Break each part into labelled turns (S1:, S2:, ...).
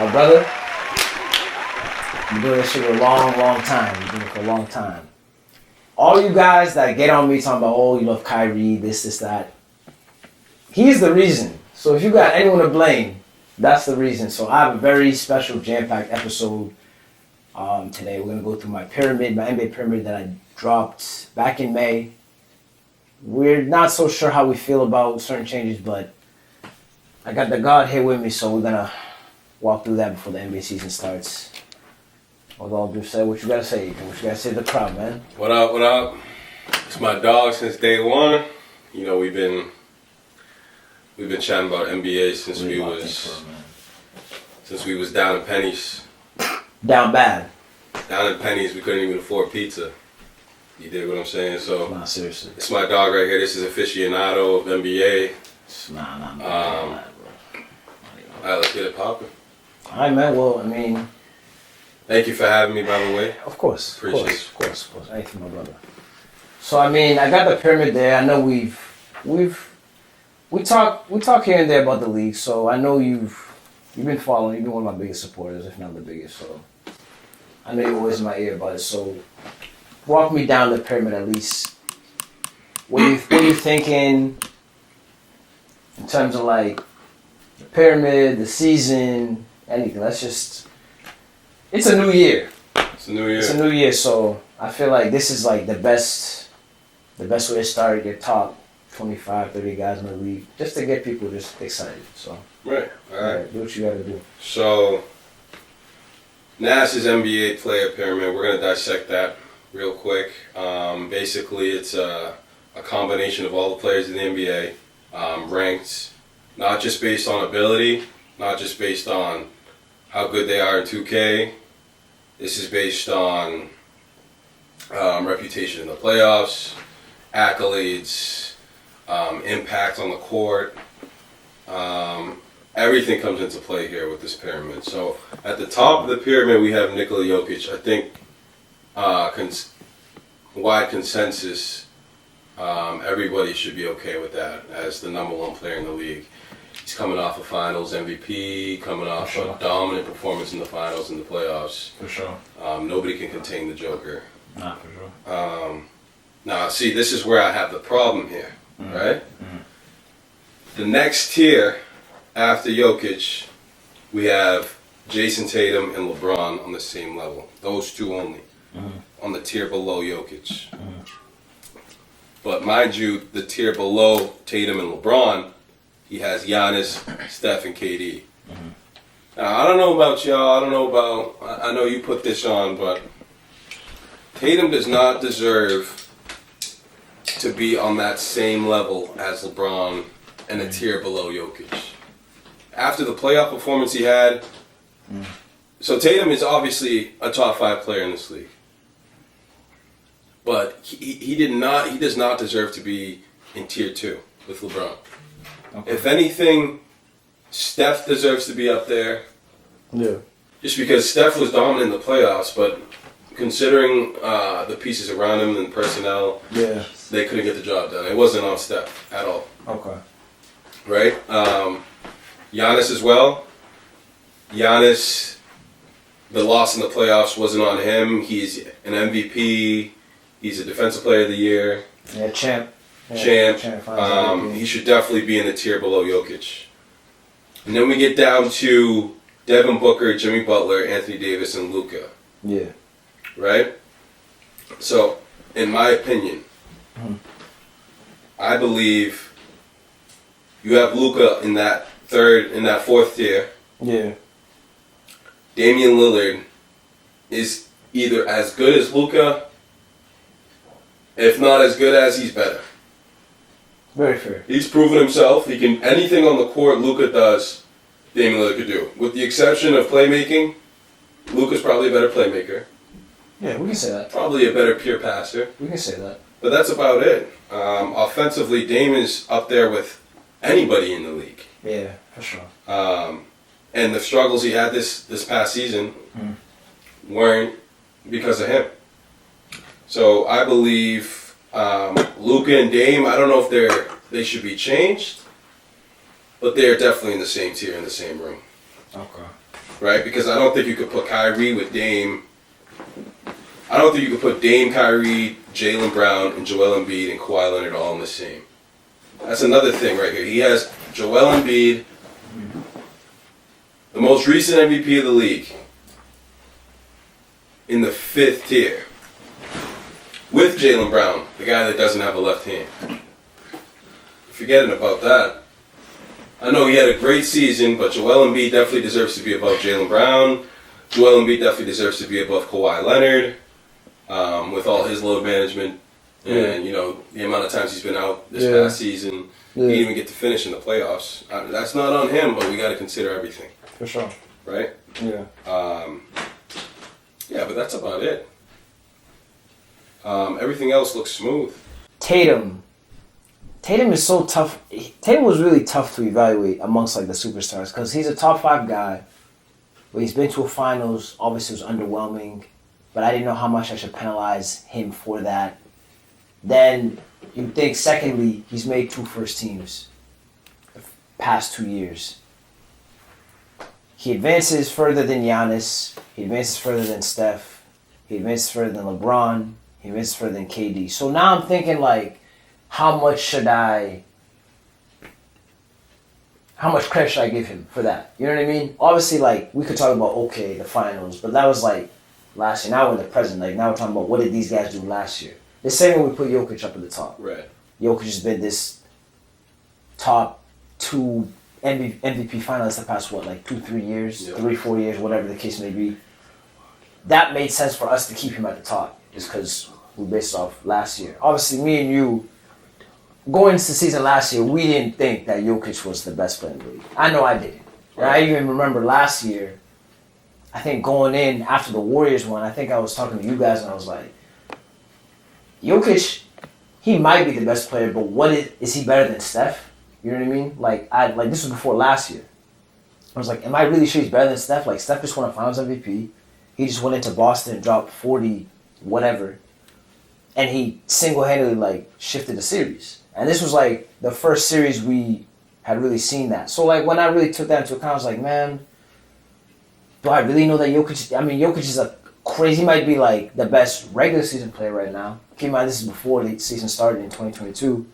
S1: my brother. Been doing this shit for a long time. Been doing it for a long time. All you guys that get on me talking about, oh, you love Kyrie, this, that. He's the reason. So if you got anyone to blame, that's the reason. So I have a very special jam-packed episode today. We're going to go through my NBA pyramid that I dropped back in May. We're not so sure how we feel about certain changes, but I got the God here with me, so we're going to walk through that before the NBA season starts. With all due said, what you got to say, Ethan? What you got to say to the crowd, man?
S2: What up? It's my dog since day one. You know, we've been chatting about NBA since we was down in pennies.
S1: Down bad.
S2: Down in pennies, we couldn't even afford pizza. You dig what I'm saying? So,
S1: nah, seriously.
S2: It's my dog right here. This is aficionado of NBA.
S1: Nah, bro.
S2: All right, let's get it popping.
S1: All right, man. Well, I mean,
S2: thank you for having me, by the way.
S1: Of course.
S2: Appreciate
S1: it. Of course. Anything, my brother. So, I mean, I got the pyramid there. I know we talk here and there about the league. So I know you've been following. You've been one of my biggest supporters, if not the biggest. So I know you're always in my ear about it. So walk me down the pyramid at least. What are you thinking in terms of like the pyramid, the season, anything? It's a new year.
S2: It's a
S1: new year, so I feel like this is like the best way to start your top 25, 30 guys in the league, just to get people just excited. So
S2: right, all right.
S1: Do what you gotta do.
S2: So Nass's NBA player pyramid, we're gonna dissect that real quick. Basically, it's a combination of all the players in the NBA, ranked not just based on ability, not just based on how good they are in 2K. This is based on reputation in the playoffs, accolades, impact on the court. Everything comes into play here with this pyramid. So at the top of the pyramid, we have Nikola Jokic. I think wide consensus, everybody should be okay with that as the number one player in the league. He's coming off a Finals MVP, coming off a dominant performance in the Finals and the playoffs.
S1: For sure.
S2: Nobody can contain the Joker.
S1: Nah, for sure.
S2: Now, see, this is where I have the problem here, right? The next tier after Jokic, we have Jason Tatum and LeBron on the same level. Those two only. On the tier below Jokic. But mind you, the tier below Tatum and LeBron, he has Giannis, Steph, and KD. Now, I don't know about y'all. I know you put this on, but Tatum does not deserve to be on that same level as LeBron and a tier below Jokic. After the playoff performance he had, so Tatum is obviously a top 5 player in this league. But he does not deserve to be in tier 2 with LeBron. Okay. If anything, Steph deserves to be up there.
S1: Yeah.
S2: Just because Steph was dominant in the playoffs, but considering the pieces around him and personnel, they couldn't get the job done. It wasn't on Steph at all.
S1: Okay.
S2: Right? Giannis as well. Giannis, the loss in the playoffs wasn't on him. He's an MVP. He's a Defensive Player of the Year.
S1: Yeah, champ.
S2: He should definitely be in the tier below Jokic. And then we get down to Devin Booker, Jimmy Butler, Anthony Davis, and Luka.
S1: Yeah.
S2: Right? So, in my opinion, I believe you have Luka in that fourth tier.
S1: Yeah.
S2: Damian Lillard is either as good as Luka, if not as good as, he's better.
S1: Very fair.
S2: He's proven himself. He can anything on the court Luka does, Damian Lillard could do. With the exception of playmaking, Luka's probably a better playmaker.
S1: Yeah, we can say that.
S2: Probably a better pure passer.
S1: We can say that.
S2: But that's about it. Offensively, Dame is up there with anybody in the league.
S1: Yeah, for sure.
S2: And the struggles he had this past season weren't because of him. So I believe Luka and Dame, I don't know if they should be changed, but they're definitely in the same tier, in the same room.
S1: Okay.
S2: right? Because I don't think you could put Kyrie with Dame. I don't think you could put Dame, Kyrie, Jaylen Brown, and Joel Embiid and Kawhi Leonard all in the same. That's another thing right here. He has Joel Embiid, the most recent MVP of the league, in the 5th tier, with Jaylen Brown, the guy that doesn't have a left hand. Forgetting about that. I know he had a great season, but Joel Embiid definitely deserves to be above Jaylen Brown. Joel Embiid definitely deserves to be above Kawhi Leonard, with all his load management and the amount of times he's been out this past season. He didn't even get to finish in the playoffs. That's not on him, but we got to consider everything.
S1: For sure.
S2: Right?
S1: Yeah.
S2: Yeah, but that's about it. Everything else looks smooth.
S1: Tatum is so tough. Tatum was really tough to evaluate amongst like the superstars because he's a top 5 guy. But he's been to a finals. Obviously, it was underwhelming. But I didn't know how much I should penalize him for that. Then you think, secondly, he's made 2 first teams the past 2 years. He advances further than Giannis. He advances further than Steph. He advances further than LeBron. He advances further than KD. So now I'm thinking like, how much credit should I give him for that? You know what I mean? Obviously, like, we could talk about, okay, the finals, but that was like last year. Now we're in the present. Like, now we're talking about what did these guys do last year. The same way we put Jokic up at the top.
S2: Right.
S1: Jokic has been this top 2 MVP finalist the past, 2-3 years?
S2: Yep.
S1: 3-4 years, whatever the case may be. That made sense for us to keep him at the top, just because we based off last year. Obviously, me and you, going into the season last year, we didn't think that Jokic was the best player in the league. I know I didn't. Right. I even remember last year, I think going in after the Warriors won, I think I was talking to you guys and I was like, Jokic, he might be the best player, but is he better than Steph? You know what I mean? Like this was before last year. I was like, am I really sure he's better than Steph? Like, Steph just won a Finals MVP. He just went into Boston and dropped 40, whatever. And he single-handedly, like, shifted the series. And this was, like, the first series we had really seen that. So, like, when I really took that into account, I was like, man, do I really know that Jokic... I mean, Jokic is a crazy... He might be, like, the best regular season player right now. Keep in mind, this is before the season started in 2022.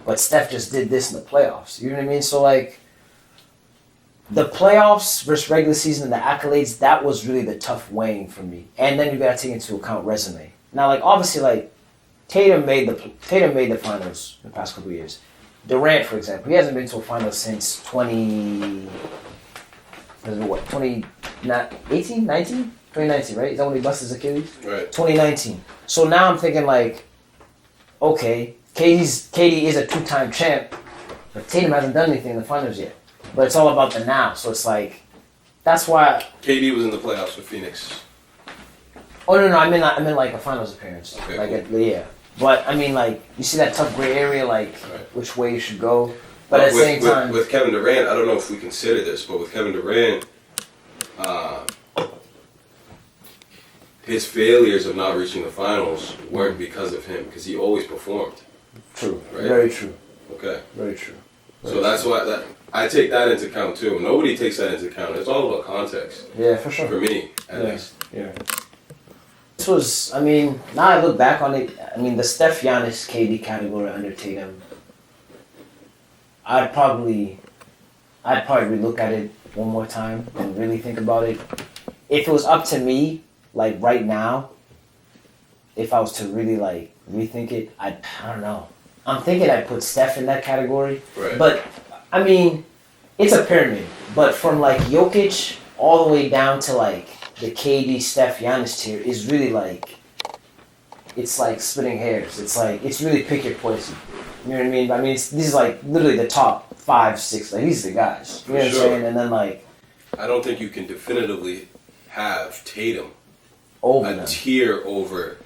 S1: But Steph just did this in the playoffs. You know what I mean? So, like, the playoffs versus regular season and the accolades, that was really the tough weighing for me. And then you got to take into account resume. Now, like, obviously, like, Tatum made the finals in the past couple of years. Durant, for example, he hasn't been to a final since 2018, 19? 2019, right? Is that when he busted his Achilles?
S2: Right.
S1: 2019. So now I'm thinking, like, okay, KD is a 2-time champ, but Tatum hasn't done anything in the finals yet. But it's all about the now. So it's like, that's why...
S2: KD was in the playoffs with Phoenix.
S1: Oh, no, I mean like a finals appearance.
S2: Okay,
S1: like,
S2: cool.
S1: yeah. But, I mean, like, you see that tough gray area, like,
S2: right.
S1: Which way you should go. But at the same time...
S2: With Kevin Durant, I don't know if we consider this, but with Kevin Durant, his failures of not reaching the finals weren't because of him, because he always performed.
S1: True.
S2: Right?
S1: Very true.
S2: Okay.
S1: Very true.
S2: So that's why I take that into account, too. Nobody takes that into account. It's all about context.
S1: Yeah, for sure.
S2: For me, at least.
S1: Yeah. This was, I mean, now I look back on it, I mean, the Steph, Giannis, KD category under Tatum, I'd probably relook at it one more time and really think about it. If it was up to me, like right now, if I was to really like rethink it, I don't know. I'm thinking I'd put Steph in that category.
S2: Right.
S1: But, I mean, it's a pyramid. But from like Jokic all the way down to like the KD, Steph, Giannis tier is really like, it's like splitting hairs. It's like, it's really pick your poison. You know what I mean? I mean, these is like literally the top 5, 6, like these are the guys. You know what I'm saying? And then like...
S2: I don't think you can definitively have Tatum
S1: over
S2: a tier over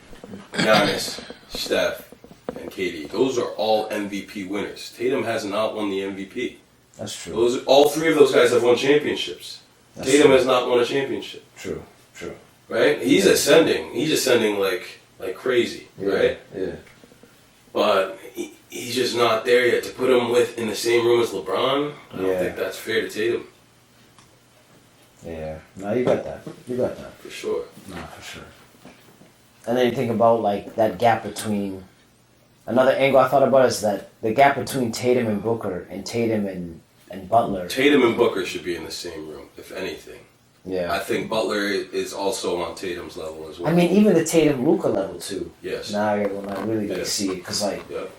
S2: Giannis, Steph, and KD. Those are all MVP winners. Tatum has not won the MVP.
S1: That's true.
S2: All 3 of those guys have won championships.
S1: That's
S2: Tatum
S1: true.
S2: has not won a championship.
S1: True.
S2: Right? He's ascending. He's ascending like crazy, right?
S1: Yeah.
S2: But he's just not there yet. To put him in the same room as LeBron, I don't think that's fair to Tatum.
S1: Yeah. No, you got that. You got that.
S2: For sure.
S1: No, for sure. And then you think about like that gap between. Another angle I thought about is that the gap between Tatum and Booker and Tatum and Butler.
S2: Tatum and Booker should be in the same room, if anything.
S1: Yeah.
S2: I think Butler is also on Tatum's level as well.
S1: I mean, even the Tatum-Luka level too.
S2: Yes.
S1: Now when I really get to see it, because like
S2: Yep.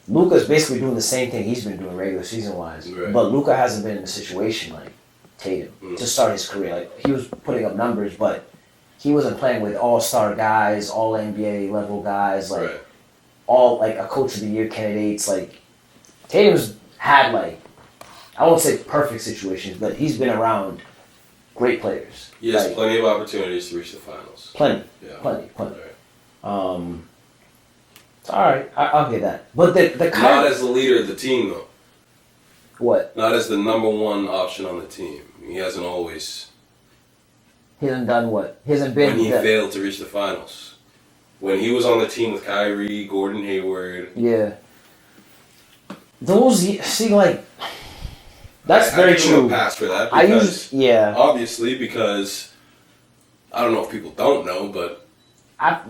S1: Luka's basically doing the same thing he's been doing regular season wise,
S2: Right.
S1: but Luka hasn't been in a situation like Tatum to start his career. Like he was putting up numbers, but he wasn't playing with all-star guys, all NBA level guys, like
S2: Right.
S1: all like a coach of the year candidates. Like Tatum's had like I won't say perfect situations, but he's been around great players.
S2: He has
S1: Like,
S2: plenty of opportunities to reach the finals.
S1: plenty.
S2: Yeah.
S1: Plenty.
S2: Right.
S1: It's all right. I'll get that. But the
S2: Not
S1: kind
S2: as the leader of the team, though.
S1: what
S2: Not as the number one option on the team. He hasn't always.
S1: he hasn't done what he hasn't been.
S2: When he failed to reach the finals. When he was on the team with Kyrie, Gordon Hayward.
S1: Yeah. Those see like that's very
S2: I give him
S1: true.
S2: a pass for that
S1: I
S2: because
S1: yeah.
S2: obviously because I don't know if people don't know, but I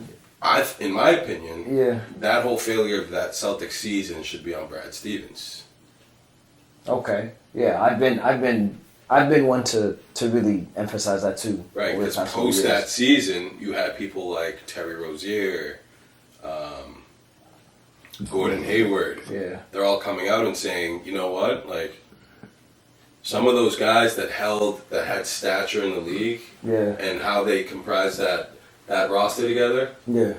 S2: in my opinion,
S1: Yeah.
S2: that whole failure of that Celtics season should be on Brad Stevens.
S1: Okay. Yeah. I've been one to really emphasize that too.
S2: Right,
S1: over the
S2: because
S1: past few
S2: post
S1: years.
S2: that season, you had people like Terry Rozier, Gordon Hayward.
S1: Yeah.
S2: They're all coming out and saying, you know what, like some of those guys that had stature in the league
S1: Yeah.
S2: and how they comprised that roster together,
S1: Yeah.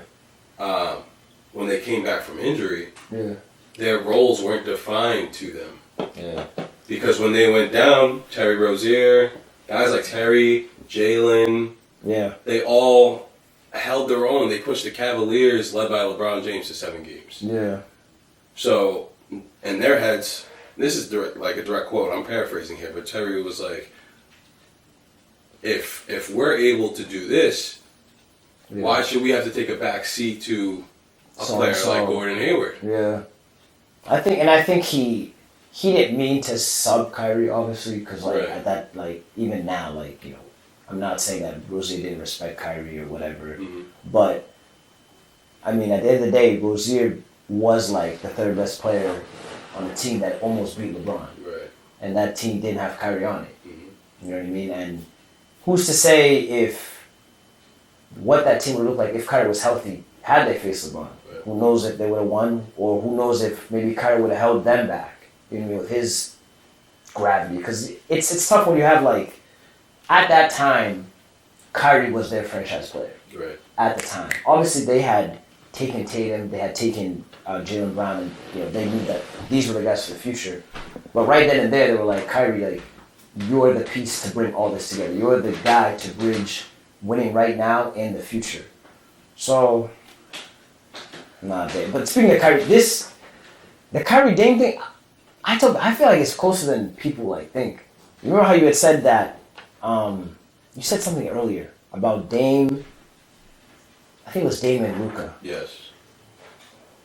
S2: when they came back from injury,
S1: Yeah.
S2: their roles weren't defined to them.
S1: Yeah.
S2: Because when they went down, Terry Rozier, guys like Terry, Jalen,
S1: Yeah.
S2: they all held their own. They pushed the Cavaliers, led by LeBron James, to 7 games.
S1: Yeah.
S2: So, in their heads, this is like a direct quote. I'm paraphrasing here, but Terry was like, "If we're able to do this,
S1: Yeah.
S2: why should we have to take a back seat to a player like Gordon Hayward?"
S1: Yeah. I think he didn't mean to sub Kyrie, obviously, because like
S2: Right.
S1: at that, like even now, like I'm not saying that Rozier didn't respect Kyrie or whatever, but I mean at the end of the day, Rozier was like the third best player on the team that almost beat LeBron,
S2: Right.
S1: and that team didn't have Kyrie on it.
S2: Mm-hmm.
S1: You know what I mean? And who's to say if what that team would look like if Kyrie was healthy had they faced LeBron?
S2: Right.
S1: Who knows if they would have won, or who knows if maybe Kyrie would have held them back, you know, with his gravity. Because it's tough when you have, like, at that time, Kyrie was their franchise player.
S2: Right.
S1: At the time. Obviously, they had taken Tatum, they had taken Jaylen Brown, and they knew that these were the guys for the future. But right then and there, they were like, Kyrie, like, you're the piece to bring all this together. You're the guy to bridge winning right now and the future. So, but speaking of Kyrie, the Kyrie Dame thing, I feel like it's closer than people like think. You remember how you had said that? You said something earlier about Dame. I think it was Dame and Luka.
S2: Yes.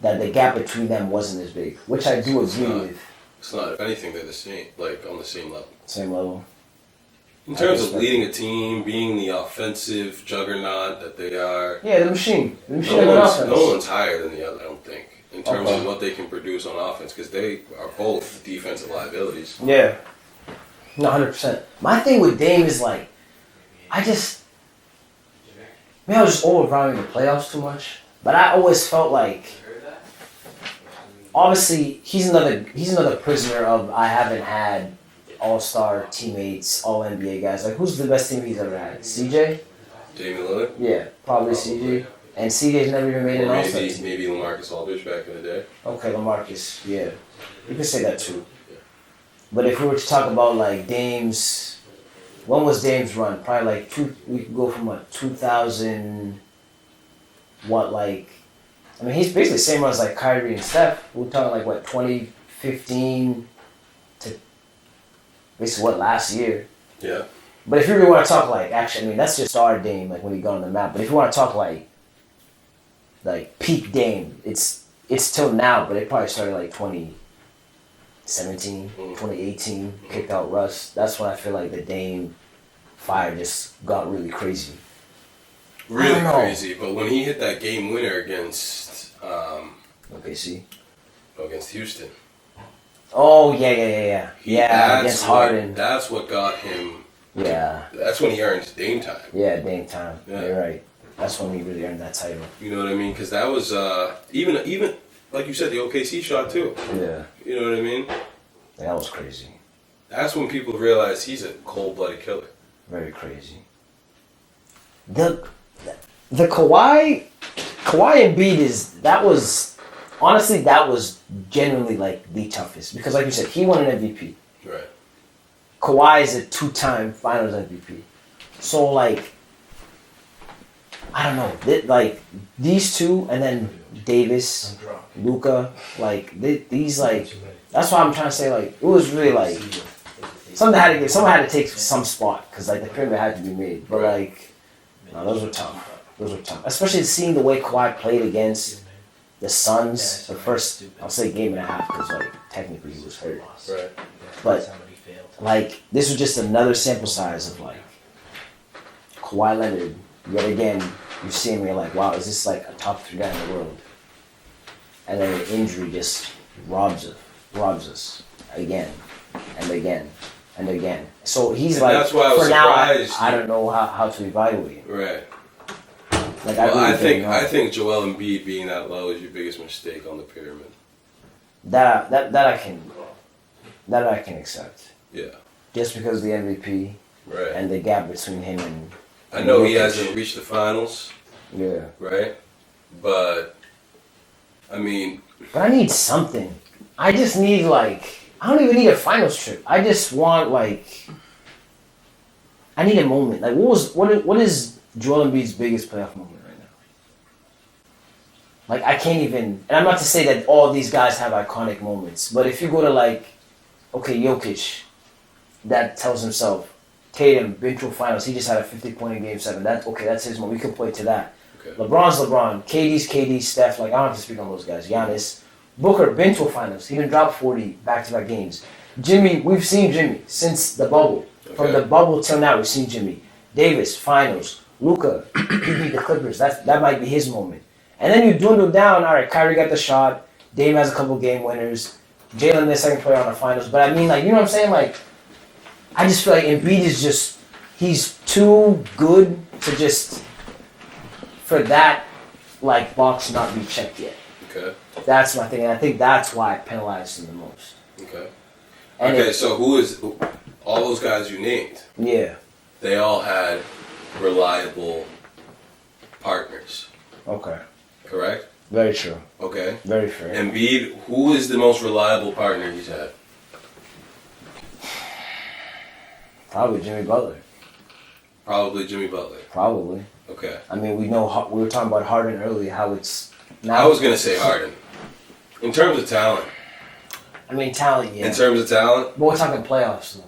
S1: That the gap between them wasn't as big, which I do agree with.
S2: It's not. If anything, they're the same, like on the same level.
S1: Same level.
S2: In terms of leading a team, being the offensive juggernaut that they are,
S1: Yeah, the machine. The machine
S2: no
S1: of
S2: one's,
S1: offense.
S2: no one's higher than the other, I don't think, in terms
S1: Okay.
S2: of what they can produce on offense, because they are both defensive liabilities.
S1: Yeah. No, 100%. My thing with Dame is like, maybe I was just overvaluing the playoffs too much. But I always felt like, obviously, he's another prisoner of I haven't had all-star teammates, all NBA guys. Like, who's the best team he's ever had? CJ?
S2: Damian Lillard?
S1: Yeah, probably CJ. And CJ's never even made an
S2: Or
S1: all-star team.
S2: maybe LaMarcus Aldridge back in the day.
S1: Okay, LaMarcus, yeah. You can say that too. But if we were to talk about like Dame's, when was Dame's run? Probably like we could go from 2000, he's basically the same runs like Kyrie and Steph. We're talking like 2015 to basically last year.
S2: Yeah.
S1: But if you really want to talk like, actually, that's just our Dame, like when he got on the map. But if you want to talk like peak Dame, it's till now, but it probably started like 2017, 2018, kicked out Russ. That's when I feel like the Dame fire just got really crazy.
S2: Really crazy. But when he hit that game winner against
S1: OKC.
S2: Against Houston.
S1: Oh yeah. Against Harden.
S2: That's what got him.
S1: Yeah.
S2: That's when he earned Dame time.
S1: Yeah, Dame time.
S2: Yeah.
S1: You're right. That's when he really earned that title.
S2: You know what I mean? Because that was even like you said, the OKC shot too.
S1: Yeah.
S2: You know what I mean?
S1: That was crazy.
S2: That's when people realized he's a cold-blooded killer.
S1: Very crazy. The Kawhi Embiid that was genuinely like the toughest because like you said, he won an MVP.
S2: Right.
S1: Kawhi is a 2-time Finals MVP. So like, I don't know, like these two and then Davis, Luka, like these like. That's why I'm trying to say like it was really like someone had to take some spot because like the pyramid had to be made. But like, no, those were tough. Especially seeing the way Kawhi played against the Suns, the first I'll say game and a half because like technically he was hurt.
S2: Right.
S1: But like this was just another sample size of like Kawhi Leonard. Yet again, you see him and you're like, wow, is this like a top 3 guy in the world? And then the injury just robs us again and again and again. So he's like,
S2: that's why I was
S1: for now,
S2: surprised.
S1: I don't know how to evaluate him.
S2: Right.
S1: Like
S2: Well,
S1: I
S2: I think Joel Embiid being that low is your biggest mistake on the pyramid.
S1: that I can accept.
S2: Yeah.
S1: Just because of the MVP
S2: Right.
S1: and the gap between him and
S2: I know he
S1: Jokic.
S2: hasn't reached the finals.
S1: Yeah.
S2: Right. But I mean.
S1: But I need something. I just need like I don't even need a finals trip. I just want like I need a moment. Like what is Joel Embiid's biggest playoff moment right now? Like I can't even and I'm not to say that all these guys have iconic moments, but if you go to like Jokic that tells himself Tatum been to finals, he just had a 50-point in game 7. That's his moment. We can play to that.
S2: Okay.
S1: LeBron's LeBron, KD's KD, Steph, like I don't have to speak on those guys. Giannis. Booker been to a finals. He done dropped 40 back-to-back games. Jimmy, we've seen Jimmy since the bubble.
S2: Okay.
S1: From the bubble till now, we've seen Jimmy. Davis, finals. Luka, he beat the Clippers. That might be his moment. And then you dwindle down. All right, Kyrie got the shot. Dame has a couple game winners. Jalen, the second player on the finals. But I mean, like, you know what I'm saying? Like, I just feel like Embiid is just, he's too good to just, for that, like, box not be checked yet.
S2: Okay.
S1: That's my thing, and I think that's why I penalized him the most.
S2: Okay.
S1: And
S2: So who is all those guys you named?
S1: Yeah.
S2: They all had reliable partners.
S1: Okay.
S2: Correct?
S1: Very true.
S2: Okay.
S1: Very fair.
S2: Embiid, who is the most reliable partner he's had?
S1: Probably Jimmy Butler.
S2: Probably Jimmy Butler.
S1: Probably.
S2: Okay.
S1: I mean, we were talking about Harden earlier, how it's now.
S2: I was gonna say Harden. In terms of talent.
S1: I mean, talent, yeah.
S2: In terms of talent.
S1: But we're talking playoffs, though.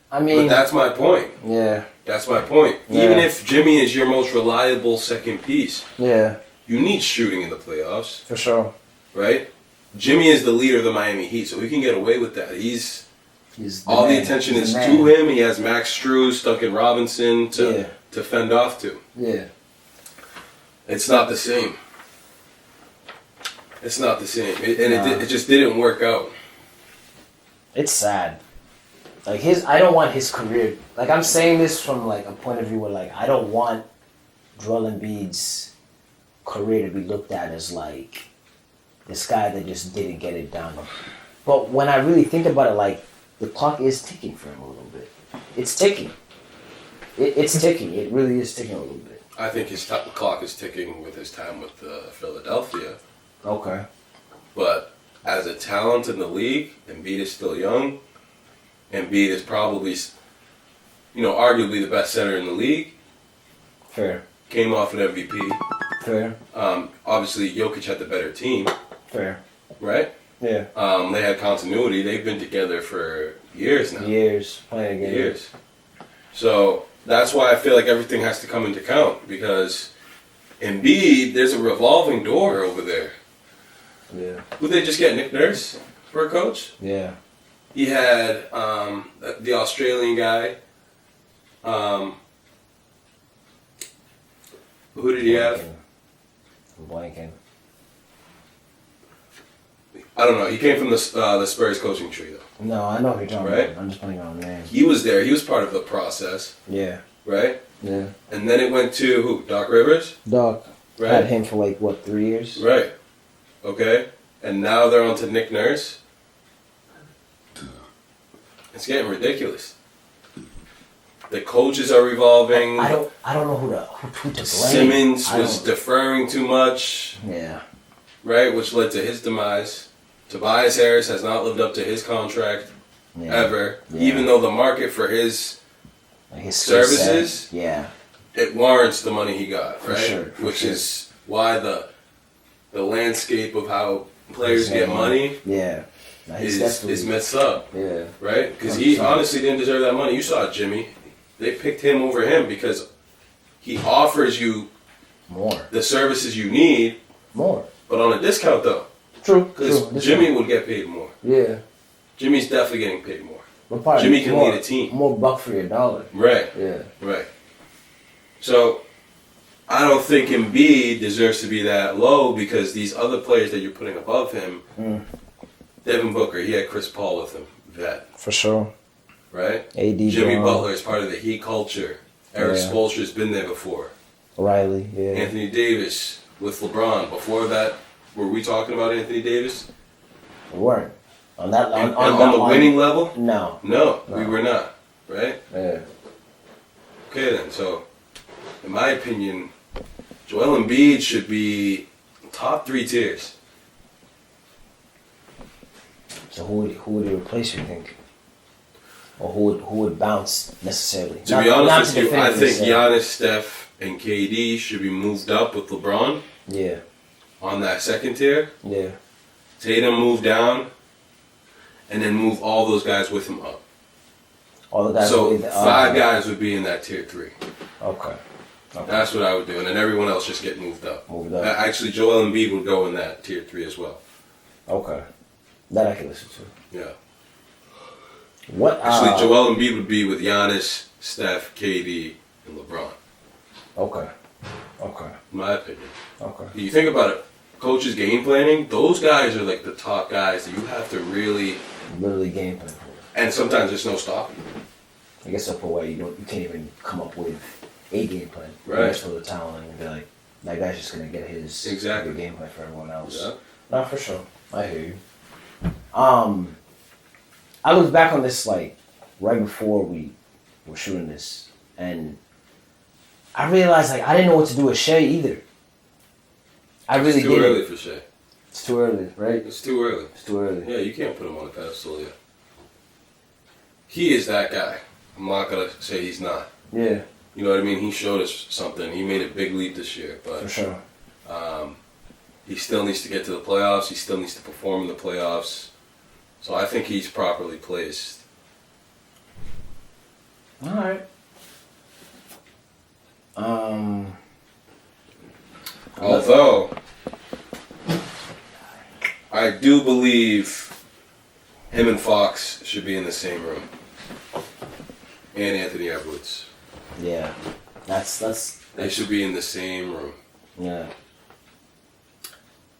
S2: But that's my point.
S1: Yeah.
S2: That's my point.
S1: Yeah.
S2: Even if Jimmy is your most reliable second piece,
S1: Yeah.
S2: you need shooting in the playoffs,
S1: For sure.
S2: right? Jimmy is the leader of the Miami Heat, so he can get away with that.
S1: He's
S2: All the
S1: man.
S2: attention
S1: He's
S2: is
S1: the
S2: to
S1: man.
S2: him. He has Max Strus, Duncan Robinson to fend off to.
S1: Yeah.
S2: It's not the same. It's not the same. It just didn't work out.
S1: It's sad. Like I don't want his career. Like I'm saying this from like a point of view where like I don't want Joel Embiid's career to be looked at as like this guy that just didn't get it done. But when I really think about it, like the clock is ticking for him a little bit. It's ticking. It's ticking. It really is ticking a little bit.
S2: I think his clock is ticking with his time with Philadelphia.
S1: Okay.
S2: But as a talent in the league, Embiid is still young. Embiid is probably, arguably the best center in the league.
S1: Fair.
S2: Came off an MVP.
S1: Fair.
S2: Obviously, Jokic had the better team.
S1: Fair.
S2: Right?
S1: Yeah.
S2: They had continuity. They've been together for years now.
S1: Years. Playing again.
S2: Years. So that's why I feel like everything has to come into account because Embiid, there's a revolving door over there.
S1: Yeah.
S2: Would they just get Nick Nurse for a coach?
S1: Yeah.
S2: He had the Australian guy. Who did he have?
S1: I'm blanking.
S2: I don't know. He came from the Spurs coaching tree, though.
S1: No, I know who you're talking
S2: Right?
S1: about. I'm just playing on name.
S2: He was there. He was part of the process,
S1: Yeah.
S2: right?
S1: Yeah.
S2: And then it went to who? Doc Rivers?
S1: Doc.
S2: Right.
S1: Had him for 3 years?
S2: Right. Okay. And now they're on to Nick Nurse. It's getting ridiculous. The coaches are revolving.
S1: I don't know who to blame.
S2: Simmons was deferring too much.
S1: Yeah.
S2: Right, which led to his demise. Tobias Harris has not lived up to his contract ever, even though the market for his services, it warrants the money he got, right?
S1: For
S2: is why the landscape of how players get money is messed up.
S1: Yeah.
S2: Right? Because he honestly didn't deserve that money. You saw Jimmy. They picked him over him because he offers you
S1: more
S2: the services you need.
S1: More.
S2: But on a discount, though.
S1: True.
S2: Because Jimmy would get paid more.
S1: Yeah.
S2: Jimmy's definitely getting paid more.
S1: But
S2: Jimmy can lead a team.
S1: More buck for your dollar.
S2: Right.
S1: Yeah.
S2: Right. So, I don't think Embiid deserves to be that low because these other players that you're putting above him, Devin Booker, he had Chris Paul with him, vet.
S1: For sure.
S2: Right?
S1: AD
S2: Jimmy
S1: Brown.
S2: Butler is part of the Heat culture. Eric Spoelstra's been there before.
S1: Riley, yeah.
S2: Anthony Davis with LeBron. Before that, were we talking about Anthony Davis?
S1: We weren't. On that
S2: on the winning level?
S1: No,
S2: we were not. Right?
S1: Yeah.
S2: Okay then, so in my opinion, Joel Embiid should be top 3 tiers.
S1: So who would he replace, you think? Or who would bounce necessarily?
S2: To be honest with you, I think Giannis, Steph, and KD should be moved up with LeBron.
S1: Yeah.
S2: On that second tier.
S1: Yeah.
S2: Tatum move down, and then move all those guys with him up.
S1: All the guys.
S2: So 5 guys would be in that tier 3.
S1: Okay.
S2: That's what I would do, and then everyone else just get moved up. Actually, Joel Embiid would go in that tier 3 as well.
S1: Okay. That I can listen to.
S2: Yeah.
S1: What?
S2: Actually, Joel Embiid would be with Giannis, Steph, KD, and LeBron.
S1: Okay.
S2: In my opinion.
S1: Okay.
S2: You think about it, coaches game planning, those guys are like the top guys that you have to really
S1: game plan for.
S2: And sometimes there's no stopping.
S1: I guess up for you can't even come up with a game plan.
S2: Right.
S1: Just for the talent and be like, that guy's just gonna get his game plan for everyone else.
S2: Yeah.
S1: No, for sure. I hear you. I looked back on this right before we were shooting this, and I realized I didn't know what to do with Shea either. I really didn't.
S2: It's too early for Shea.
S1: It's too early, right?
S2: It's too early.
S1: It's too early.
S2: Yeah, you can't put him on a pedestal yet. He is that guy. I'm not gonna say he's not.
S1: Yeah.
S2: You know what I mean? He showed us something. He made a big leap this year, but
S1: for sure.
S2: He still needs to get to the playoffs. He still needs to perform in the playoffs. So I think he's properly placed.
S1: All right.
S2: Although I do believe him and Fox should be in the same room, and Anthony Edwards.
S1: Yeah, that's.
S2: They should be in the same room.
S1: Yeah.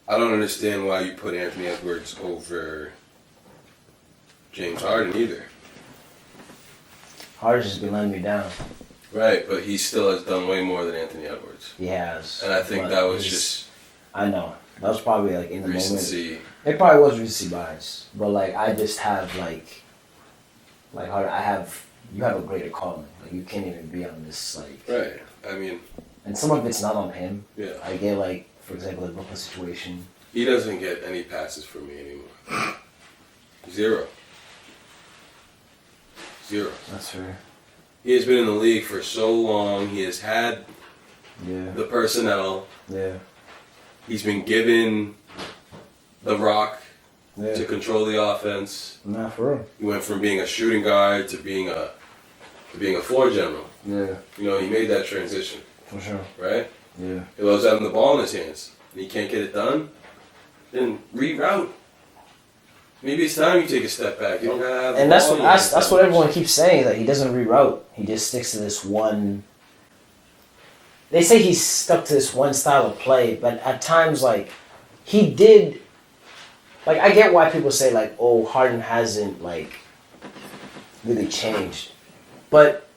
S2: I don't understand why you put Anthony Edwards over James Harden either.
S1: Harden's just been letting me down.
S2: Right, but he still has done way more than Anthony Edwards.
S1: He has.
S2: And I think that was just...
S1: I know. That was probably in the
S2: recency.
S1: moment. It probably was recency bias. But I just have you have a greater calling. You can't even be on this
S2: Right. I mean...
S1: And some of it's not on him.
S2: Yeah.
S1: I get for example, the Brooklyn situation.
S2: He doesn't get any passes from me anymore. Zero.
S1: That's fair.
S2: He has been in the league for so long. He has had the personnel.
S1: Yeah.
S2: He's been given the rock to control the offense.
S1: Nah, for real.
S2: He went from being a shooting guard to being a floor general.
S1: Yeah.
S2: He made that transition.
S1: For sure.
S2: Right?
S1: Yeah.
S2: He loves having the ball in his hands. And he can't get it done, then reroute. Maybe it's time you take a step back. You don't gotta have.
S1: And that's what everyone keeps saying, that he doesn't reroute. He just sticks to this one. They say he's stuck to this one style of play, but at times, like, he did. Like, I get why people say, like, oh, Harden hasn't, like, really changed. But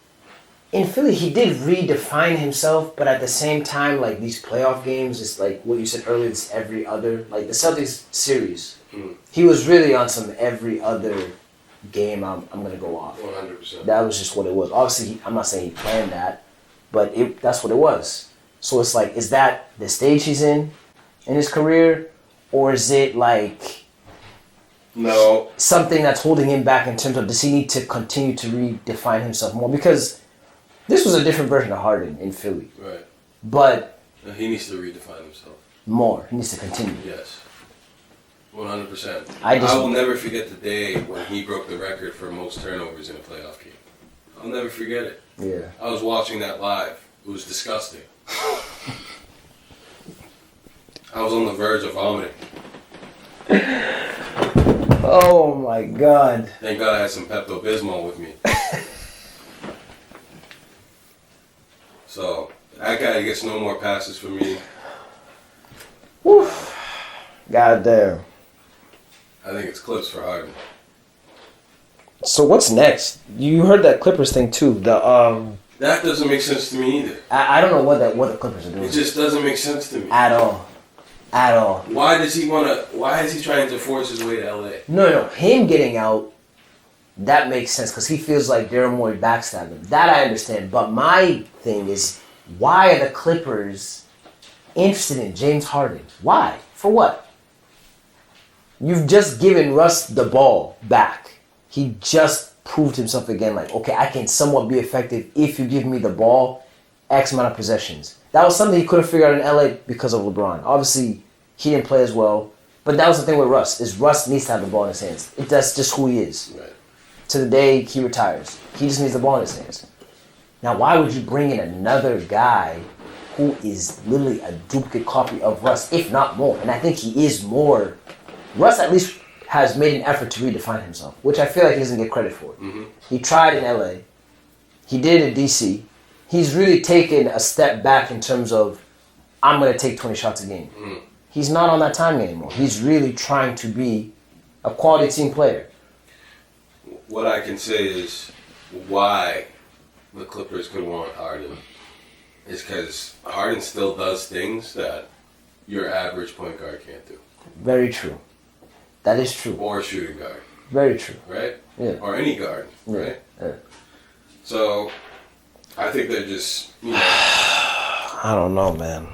S1: in Philly, he did redefine himself, but at the same time, like, these playoff games, it's like what you said earlier, it's every other. Like, the Celtics series, he was really on some every other game I'm going to go off.
S2: 100%.
S1: That was just what it was. Obviously, I'm not saying he planned that, but that's what it was. So it's like, is that the stage he's in his career? Or is it like
S2: no
S1: something that's holding him back in terms of, does he need to continue to redefine himself more? Because this was a different version of Harden in Philly.
S2: Right.
S1: But
S2: he needs to redefine himself.
S1: More. He needs to continue.
S2: Yes. 100%.
S1: I
S2: will never forget the day when he broke the record for most turnovers in a playoff game. I'll never forget it.
S1: Yeah.
S2: I was watching that live. It was disgusting. I was on the verge of vomiting.
S1: Oh my God.
S2: Thank God I had some Pepto-Bismol with me. So, that guy gets no more passes from me.
S1: Woo. God damn.
S2: I think it's clips for Harden.
S1: So what's next? You heard that Clippers thing too.
S2: That doesn't make sense to me either.
S1: I don't know what the Clippers are doing.
S2: It just doesn't make sense to me.
S1: At all.
S2: Why is he trying to force his way to LA?
S1: No. Him getting out, that makes sense because he feels like Daryl Morey backstabbed him. That I understand. But my thing is, why are the Clippers interested in James Harden? Why? For what? You've just given Russ the ball back. He just proved himself again, like, okay, I can somewhat be effective if you give me the ball X amount of possessions. That was something he couldn't figure out in LA because of LeBron. Obviously, he didn't play as well. But that was the thing with Russ, is Russ needs to have the ball in his hands. That's just who he is.
S2: Right.
S1: To the day he retires. He just needs the ball in his hands. Now, why would you bring in another guy who is literally a duplicate copy of Russ, if not more? And I think he is more. Russ at least has made an effort to redefine himself, which I feel like he doesn't get credit for.
S2: Mm-hmm.
S1: He tried in LA. He did in DC. He's really taken a step back in terms of, I'm going to take 20 shots a game.
S2: Mm.
S1: He's not on that timing anymore. He's really trying to be a quality team player.
S2: What I can say is why the Clippers could want Harden is because Harden still does things that your average point guard can't do.
S1: Very true. That is true.
S2: Or shooting guard.
S1: Very true.
S2: Right?
S1: Yeah.
S2: Or any guard, right?
S1: Yeah.
S2: So, I think they're just,
S1: I don't know, man.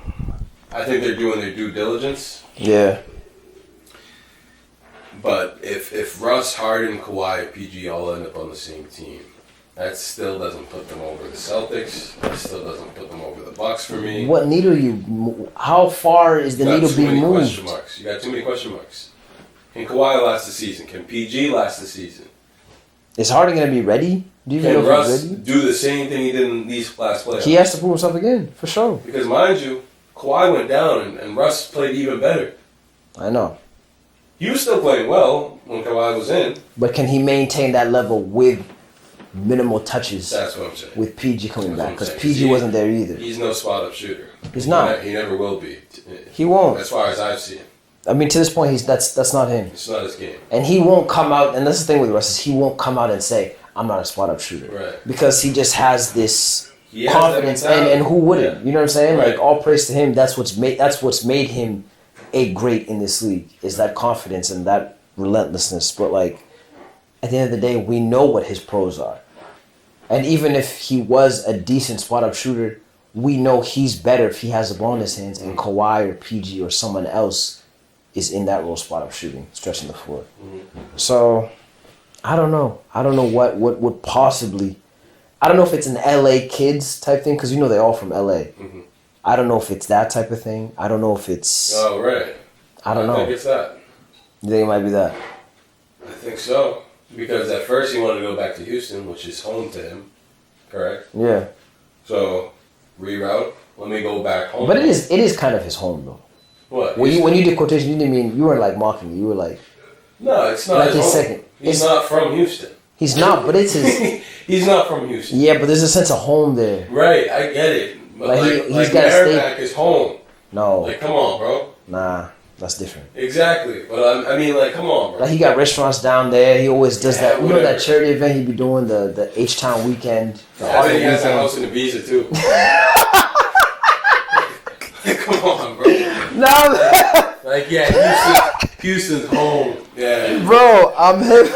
S2: I think they're doing their due diligence.
S1: Yeah.
S2: But if Russ, Harden, Kawhi, and PG all end up on the same team, that still doesn't put them over the Celtics. That still doesn't put them over the Bucks for me.
S1: What needle you? How far is the needle being moved?
S2: Question marks. You got too many question marks. Can Kawhi last the season? Can PG last the season?
S1: Is Harden going to be ready? Do you
S2: Can
S1: know if
S2: Russ
S1: he's ready?
S2: do the same thing he did in these last playoffs?
S1: He has to prove himself again, for sure.
S2: Because mind you, Kawhi went down and Russ played even better.
S1: I know.
S2: He was still playing well when Kawhi was in.
S1: But can he maintain that level with minimal touches?
S2: That's what I'm saying.
S1: With PG coming back, because
S2: saying.
S1: PG wasn't there either.
S2: He's no spot-up shooter.
S1: He's not.
S2: He never will be.
S1: He won't.
S2: As far as I've seen.
S1: I mean, to this point, that's not him.
S2: It's not his game.
S1: And he won't come out, and that's the thing with Russ, is he won't come out and say, I'm not a spot-up shooter.
S2: Right.
S1: Because he just has this
S2: He has
S1: confidence,
S2: that mentality.
S1: and who wouldn't?
S2: Yeah.
S1: You know what I'm saying?
S2: Right.
S1: Like, all praise to him. That's what's made him a great in this league, is that confidence and that relentlessness. But, like, at the end of the day, we know what his pros are. And even if he was a decent spot-up shooter, we know he's better if he has the ball in his hands and Kawhi or PG or someone else is in that role spot-up shooting, stretching the floor. Mm-hmm. So, I don't know. I don't know what would possibly... I don't know if it's an LA kids type thing, because you know they're all from LA. Mm-hmm. I don't know if it's that type of thing. I don't know if it's...
S2: Oh, right.
S1: I don't know.
S2: I think it's that.
S1: You think it might be that?
S2: I think so. Because at first he wanted to go back to Houston, which is home to him. Correct?
S1: Yeah.
S2: So, reroute. Let me go back home.
S1: But it is kind of his home, though.
S2: What?
S1: When you did quotation, you didn't mean... You weren't, like, mocking me. You were like...
S2: No, it's not.
S1: Like his second.
S2: He's not from Houston.
S1: He's not, but it's his.
S2: He's not from Houston.
S1: Yeah, but there's a sense of home there.
S2: Right, I get it. But
S1: he's got to stay.
S2: Merrimack is home.
S1: No.
S2: Like, come on, bro.
S1: Nah, that's different.
S2: Exactly. But I mean, like, come on, bro.
S1: Like, he got restaurants down there. He always does that. You know
S2: whatever.
S1: that charity event he be doing, the H-Town weekend?
S2: I bet he has a house in Ibiza, too. Come on, bro.
S1: No.
S2: Like, yeah, Houston's home. Yeah.
S1: Bro, I'm hip.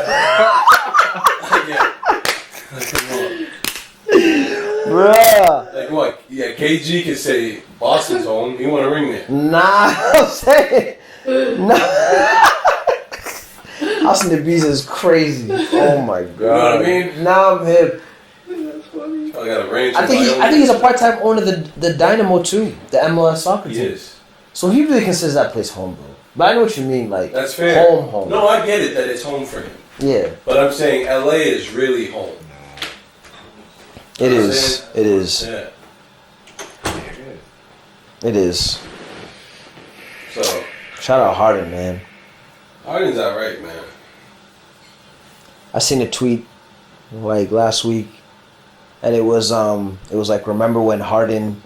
S2: Yeah. Like, come on.
S1: Bruh.
S2: Like, what? Yeah, KG can say Boston's home. You want to ring there?
S1: Nah, I'm saying. Nah. House in the Bees is crazy. Oh my god.
S2: You know what I mean?
S1: Now I'm hip.
S2: I got a range.
S1: I think he's a part-time owner of the Dynamo too, the MLS soccer team.
S2: He is.
S1: So he really considers that place home, bro. But I know what you mean, like
S2: that's fair.
S1: Home.
S2: No, I get it that it's home for him.
S1: Yeah.
S2: But I'm saying LA is really home.
S1: It is. It is.
S2: Yeah.
S1: It is.
S2: So
S1: shout out Harden, man.
S2: Harden's alright, man.
S1: I seen a tweet like last week, and it was like, remember when Harden,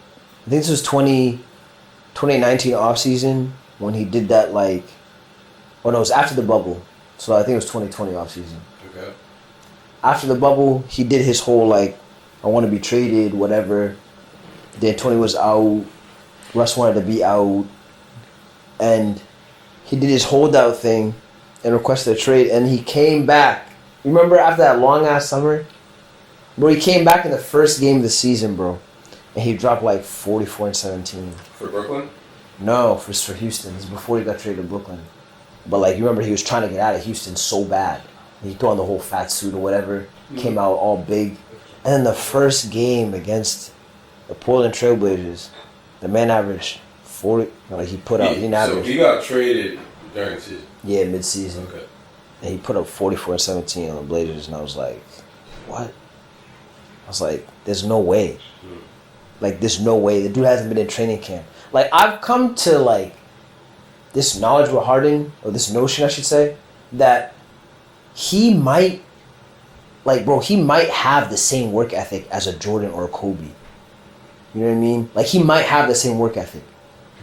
S1: I think this was 2019 offseason when he did that, like, oh no, it was after the bubble, so I think it was 2020 offseason.
S2: Okay.
S1: After the bubble, he did his whole like, I want to be traded, whatever. Then Tony was out, Russ wanted to be out, and he did his holdout thing and requested a trade, and he came back. You remember after that long ass summer? Bro, he came back in the first game of the season, bro. And he dropped like 44 and 17.
S2: For Brooklyn?
S1: No, for Houston. This is before he got traded to Brooklyn. But like, you remember he was trying to get out of Houston so bad. He threw on the whole fat suit or whatever. Came out all big. And then the first game against the Portland Trailblazers, the man averaged 40. Like he put up,
S2: So he got traded during the season?
S1: Yeah, mid-season.
S2: Okay.
S1: And he put up 44 and 17 on the Blazers, and I was like, what? I was like, there's no way. Like, there's no way. The dude hasn't been in training camp. Like, I've come to, like, this knowledge with Harden, or this notion, I should say, that he might, like, bro, he might have the same work ethic as a Jordan or a Kobe. You know what I mean? Like, he might have the same work ethic.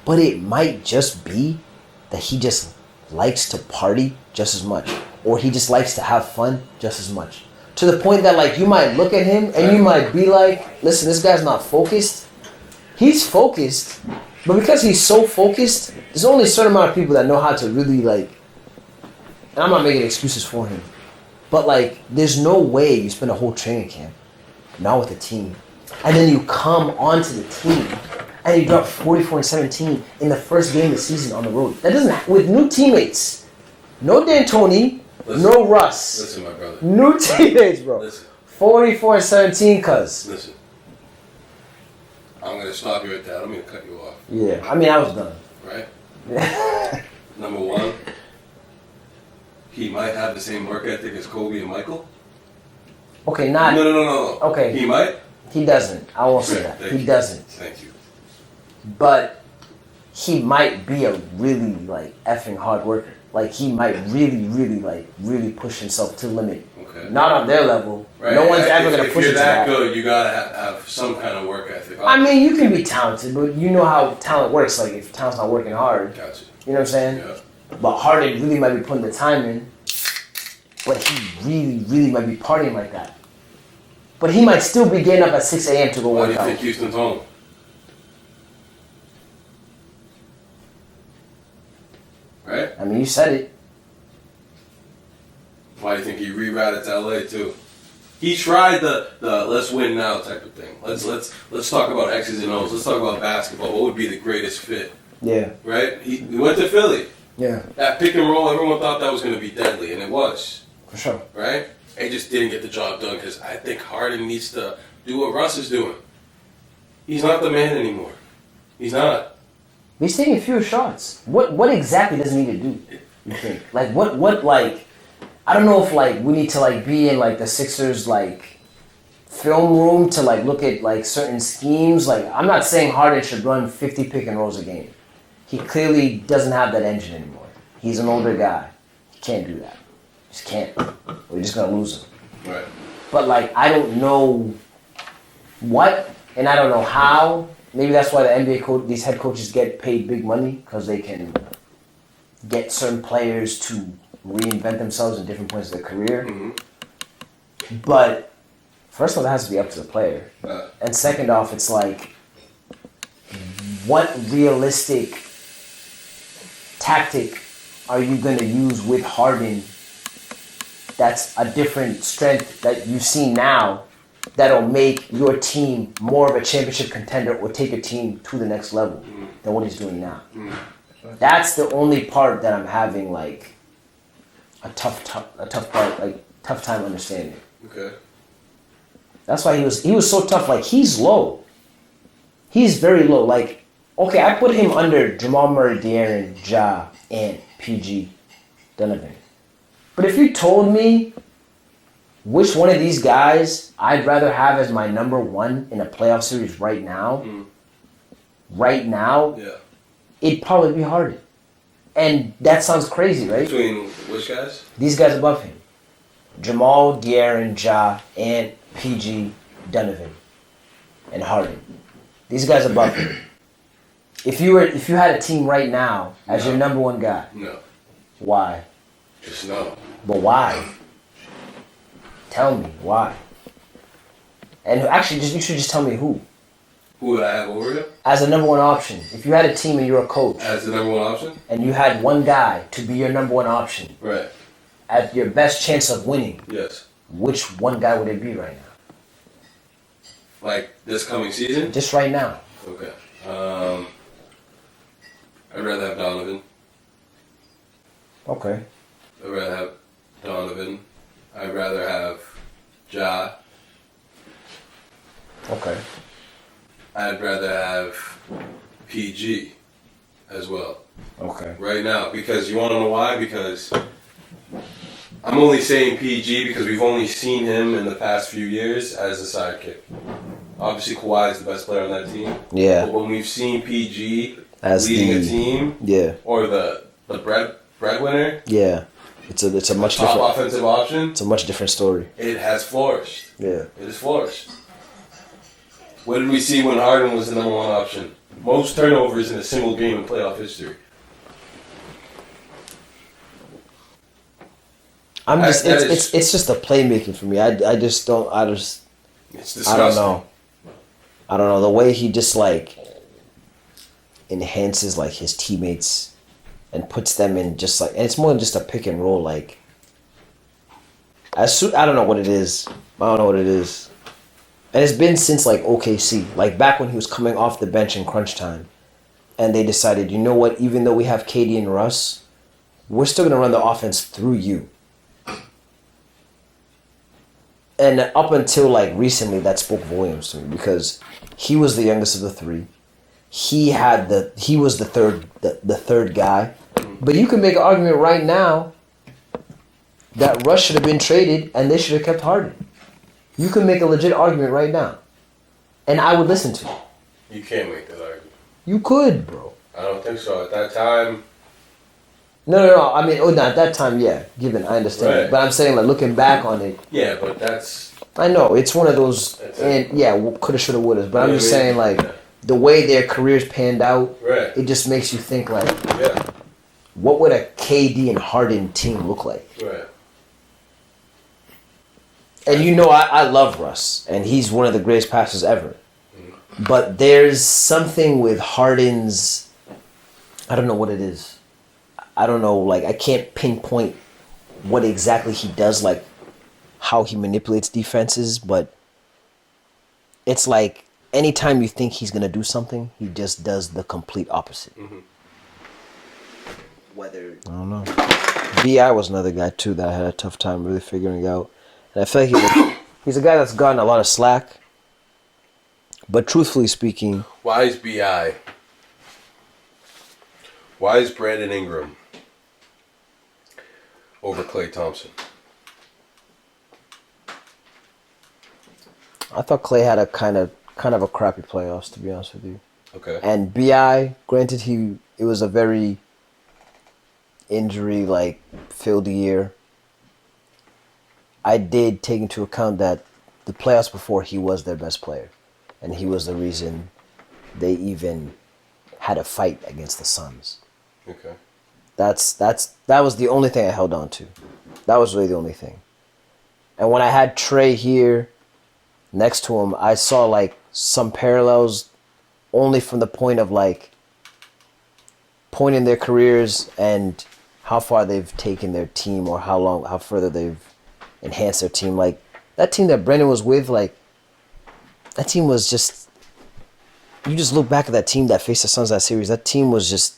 S1: But it might just be that he just likes to party just as much, or he just likes to have fun just as much, to the point that like you might look at him and you might be like, listen, this guy's not focused. He's focused, but because he's so focused, there's only a certain amount of people that know how to really like, and I'm not making excuses for him, but like there's no way you spend a whole training camp not with the team and then you come onto the team and you drop 44 and 17 in the first game of the season on the road. That doesn't, with new teammates. No D'Antoni, no Russ.
S2: Listen, my brother.
S1: New teammates, bro.
S2: Listen.
S1: 44 and 17, cuz.
S2: Listen. I'm going to stop you at that. I'm going to cut you off.
S1: Yeah, I mean, I was done.
S2: Right? Number one, he might have the same work ethic as Kobe and Michael.
S1: Okay, not.
S2: No.
S1: Okay.
S2: He might?
S1: He doesn't. I won't say that. He doesn't.
S2: Thank you.
S1: But he might be a really, like, effing hard worker. Like, he might really push himself to the limit.
S2: Okay.
S1: Not on their level.
S2: Right.
S1: No one's ever going to push
S2: it
S1: it
S2: to
S1: to that.
S2: If you're that good, you got to have some kind of work ethic.
S1: I mean, you can be talented, but you know how talent works. Like, if talent's not working hard.
S2: Gotcha.
S1: You know what I'm saying?
S2: Yeah.
S1: But Harden really might be putting the time in. But he really might be partying like that. But he might still be getting up at 6 a.m. to go
S2: Why
S1: work
S2: do you
S1: out.
S2: think Houston's home? Right?
S1: I mean, you said it.
S2: Why do you think he rerouted to LA too? He tried the let's win now type of thing. Let's talk about X's and O's. Let's talk about basketball. What would be the greatest fit?
S1: Yeah.
S2: Right? He went to Philly.
S1: Yeah.
S2: That pick and roll, everyone thought that was going to be deadly, and it was.
S1: For sure.
S2: Right? They just didn't get the job done because I think Harden needs to do what Russ is doing. He's not the man anymore. He's not.
S1: He's taking fewer shots. What exactly does he need to do, you think? Like, what like, I don't know if, like, we need to, like, be in, like, the Sixers, like, film room to, like, look at, like, certain schemes. Like, I'm not saying Harden should run 50 pick and rolls a game. He clearly doesn't have that engine anymore. He's an older guy. You can't do that. You just can't. Or you're just gonna lose him.
S2: Right.
S1: But like, I don't know what, and I don't know how. Maybe that's why the NBA these head coaches get paid big money, because they can get certain players to reinvent themselves at different points of their career.
S2: Mm-hmm.
S1: But first off, that has to be up to the player. And second off, it's like, what realistic tactic are you going to use with Harden that's a different strength that you've seen now that'll make your team more of a championship contender or take your team to the next level than what he's doing now? That's the only part that I'm having like a tough time understanding.
S2: Okay.
S1: That's why he was so tough. Like, he's low. He's very low. Like, okay, I put him under Jamal Murray, De'Aaron, Ja, and PG Donovan. But if you told me which one of these guys I'd rather have as my number one in a playoff series right now,
S2: Yeah.
S1: it'd probably be Harden. And that sounds crazy, right?
S2: Between which guys?
S1: These guys above him. Jamal, De'Aaron, Ja, and PG Donovan, and Harden. These guys above him. If you had a team right now as your number one guy,
S2: No.
S1: why?
S2: Just no.
S1: But why? Tell me why. And actually, you should just tell me who.
S2: Who would I have over him?
S1: As a number one option. If you had a team and you're a coach,
S2: As the number one option?
S1: and you had one guy to be your number one option,
S2: Right.
S1: at your best chance of winning,
S2: Yes.
S1: which one guy would it be right now?
S2: Like this coming season?
S1: Just right now.
S2: Okay. I'd rather have Donovan.
S1: Okay.
S2: I'd rather have Donovan. I'd rather have Ja.
S1: Okay.
S2: I'd rather have PG as well.
S1: Okay.
S2: Right now. Because you want to know why? Because I'm only saying PG because we've only seen him in the past few years as a sidekick. Obviously, Kawhi is the best player on that team.
S1: Yeah.
S2: But when we've seen PG
S1: As
S2: leading
S1: the
S2: a team,
S1: yeah,
S2: or the breadwinner,
S1: yeah, it's a much
S2: top
S1: different
S2: offensive option,
S1: it's a much different story.
S2: it has flourished.
S1: Yeah.
S2: It has flourished. What did we see when Harden was the number one option? Most turnovers in a single game in playoff history.
S1: I'm just
S2: That
S1: it's just the playmaking for me. I just don't
S2: It's disgusting.
S1: I don't know. I don't know the way he just like enhances like his teammates and puts them in just like, and it's more than just a pick and roll. Like, I don't know what it is. I don't know what it is. And it's been since like OKC, like back when he was coming off the bench in crunch time, and they decided, you know what? Even though we have KD and Russ, we're still gonna run the offense through you. And up until like recently, that spoke volumes to me because he was the youngest of the three. He was the third guy. But you can make an argument right now that Russ should have been traded and they should have kept Harden. You can make a legit argument right now, and I would listen to it.
S2: You can't make that argument.
S1: You could, bro.
S2: I don't think so. At that time,
S1: No. I mean, not at that time, yeah. Given, I understand,
S2: Right.
S1: but I'm saying like looking back on it.
S2: yeah, but that's
S1: I know it's one of those,
S2: That's
S1: and yeah, coulda, shoulda, woulda. But I'm
S2: Yeah,
S1: just
S2: I mean,
S1: saying, like
S2: yeah.
S1: the way their careers panned out,
S2: right.
S1: it just makes you think like,
S2: Yeah,
S1: what would a KD and Harden team look like?
S2: right.
S1: And you know, I love Russ, and he's one of the greatest passers ever. But there's something with Harden's, I don't know what it is. I don't know, like, I can't pinpoint what exactly he does, like, how he manipulates defenses, but it's like, anytime you think he's going to do something, he just does the complete opposite. Whether, I don't know. B.I. was another guy, too, that I had a tough time really figuring out. And I feel like he's a guy that's gotten a lot of slack. But truthfully speaking...
S2: Why is B.I.? Why is Brandon Ingram over Klay Thompson?
S1: I thought Klay had a kind of a crappy playoffs, to be honest with you.
S2: Okay.
S1: And B.I., granted, it was a very injury like filled year, I did take into account that the playoffs before he was their best player, and he was the reason they even had a fight against the Suns.
S2: Okay.
S1: That was the only thing I held on to. That was really the only thing. And when I had Trey here next to him, I saw like some parallels only from the point of like point in their careers and how far they've taken their team or how further they've enhanced their team. Like that team that Brendan was with, like that team was just, you just look back at that team that faced the Suns that series, that team was just